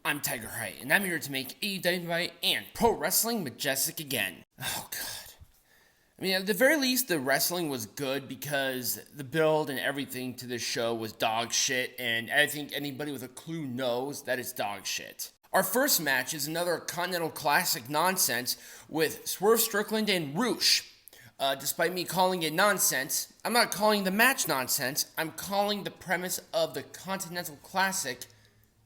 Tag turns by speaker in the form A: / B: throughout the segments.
A: I'm Tigerhite, and I'm here to make AEW Dynamite and Pro Wrestling majestic again. Oh, God. I mean, at the very least, the wrestling was good because the build and everything to this show was dog shit, and I think anybody with a clue knows that it's dog shit. Our first match is another Continental Classic nonsense with Swerve Strickland and Roosh. Despite me calling it nonsense, I'm not calling the match nonsense, I'm calling the premise of the Continental Classic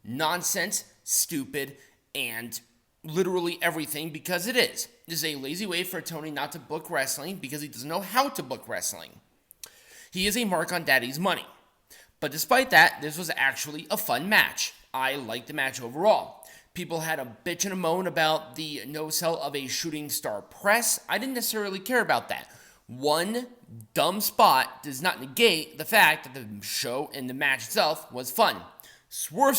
A: nonsense, stupid, and literally everything because it is. This is a lazy way for Tony not to book wrestling because he doesn't know how to book wrestling. He is a mark on daddy's money. But despite that, this was actually a fun match. I liked the match overall. People had a bitch and a moan about the no-sell of a shooting star press. I didn't necessarily care about that. One dumb spot does not negate the fact that the show and the match itself was fun. Swerve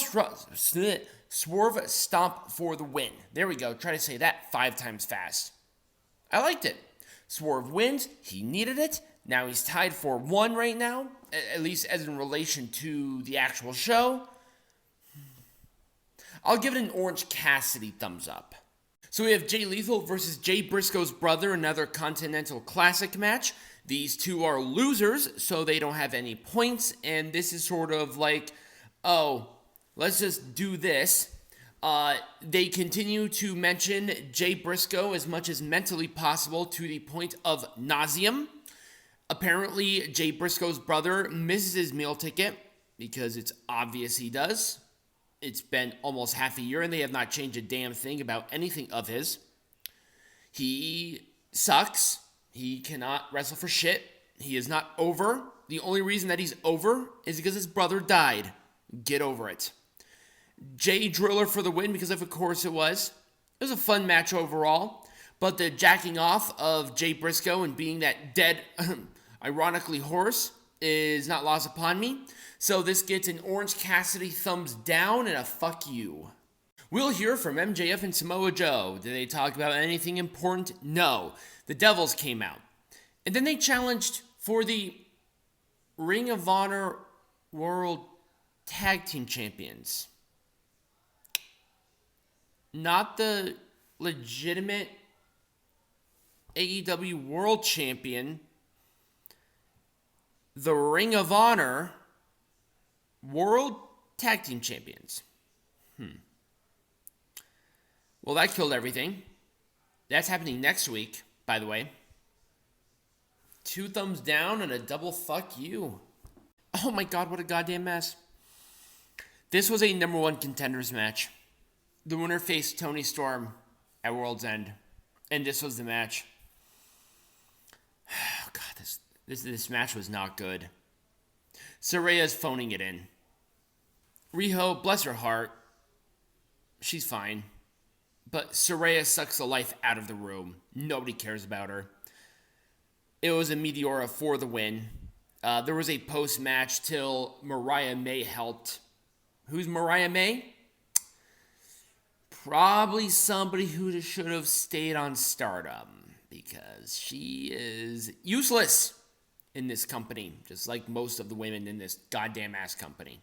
A: Stomp for the win. There we go. Try to say that 5 times fast. I liked it. Swerve wins. He needed it. Now he's tied for 1 right now, at least as in relation to the actual show. I'll give it an Orange Cassidy thumbs up. So we have Jay Lethal versus Jay Briscoe's brother, another Continental Classic match. These two are losers, so they don't have any points, and this is sort of like, oh, let's just do this. They continue to mention Jay Briscoe as much as mentally possible to the point of nauseam. Apparently, Jay Briscoe's brother misses his meal ticket because it's obvious he does. It's been almost half a year and they have not changed a damn thing about anything of his. He sucks. He cannot wrestle for shit. He is not over. The only reason that he's over is because his brother died. Get over it. Jay Driller for the win because of course it was. It was a fun match overall. But the jacking off of Jay Briscoe and being that dead, ironically, horse is not lost upon me. So this gets an Orange Cassidy thumbs down and a fuck you. We'll hear from MJF and Samoa Joe. Did they talk about anything important? No. The Devils came out. And then they challenged for the Ring of Honor World Tag Team Champions. Not the legitimate AEW World Champion. The Ring of Honor World Tag Team Champions. Well, that killed everything. That's happening next week, by the way. 2 thumbs down and a double fuck you. Oh my god, what a goddamn mess. This was a number 1 contenders match. The winner faced Tony Storm at World's End. And this was the match. Oh god, this match was not good. Saraya's phoning it in. Riho, bless her heart, she's fine. But Saraya sucks the life out of the room. Nobody cares about her. It was a Meteora for the win. There was a post-match till Mariah May helped. Who's Mariah May? Probably somebody who should have stayed on Stardom. Because she is useless in this company. Just like most of the women in this goddamn ass company.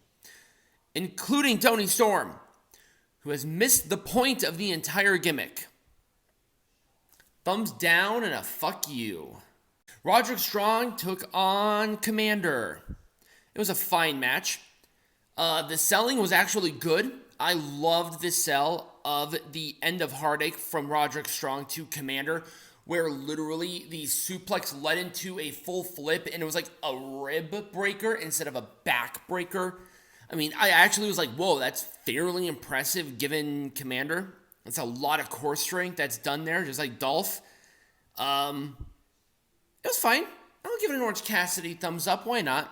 A: Including Toni Storm, who has missed the point of the entire gimmick. Thumbs down and a fuck you. Roderick Strong took on Commander. It was a fine match. The selling was actually good. I loved the sell of the End of Heartache from Roderick Strong to Commander, where literally the suplex led into a full flip, and it was like a rib breaker instead of a back breaker. I mean, I actually was like, whoa, that's fairly impressive given Commander. That's a lot of core strength that's done there, just like Dolph. It was fine. I'll give it an Orange Cassidy thumbs up. Why not?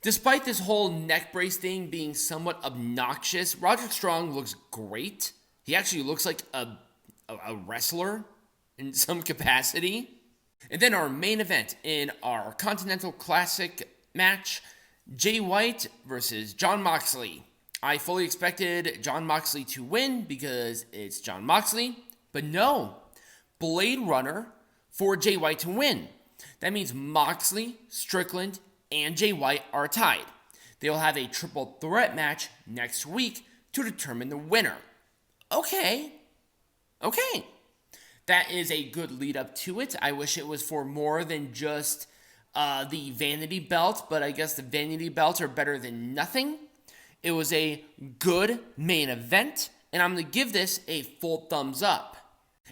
A: Despite this whole neck brace thing being somewhat obnoxious, Roderick Strong looks great. He actually looks like a wrestler in some capacity. And then our main event in our Continental Classic match, Jay White versus Jon Moxley. I fully expected Jon Moxley to win because it's Jon Moxley, but no. Blade Runner for Jay White to win. That means Moxley, Strickland, and Jay White are tied. They will have a triple threat match next week to determine the winner. Okay. Okay. That is a good lead up to it. I wish it was for more than just the vanity belt, but I guess the vanity belts are better than nothing. It was a good main event, and I'm going to give this a full thumbs up.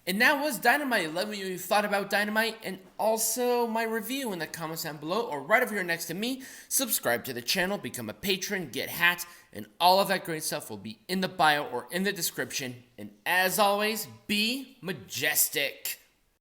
A: And that was Dynamite. Let me know what you thought about Dynamite and also my review in the comments down below or right over here next to me. Subscribe to the channel, become a patron, get hats, and all of that great stuff will be in the bio or in the description. And as always, be majestic.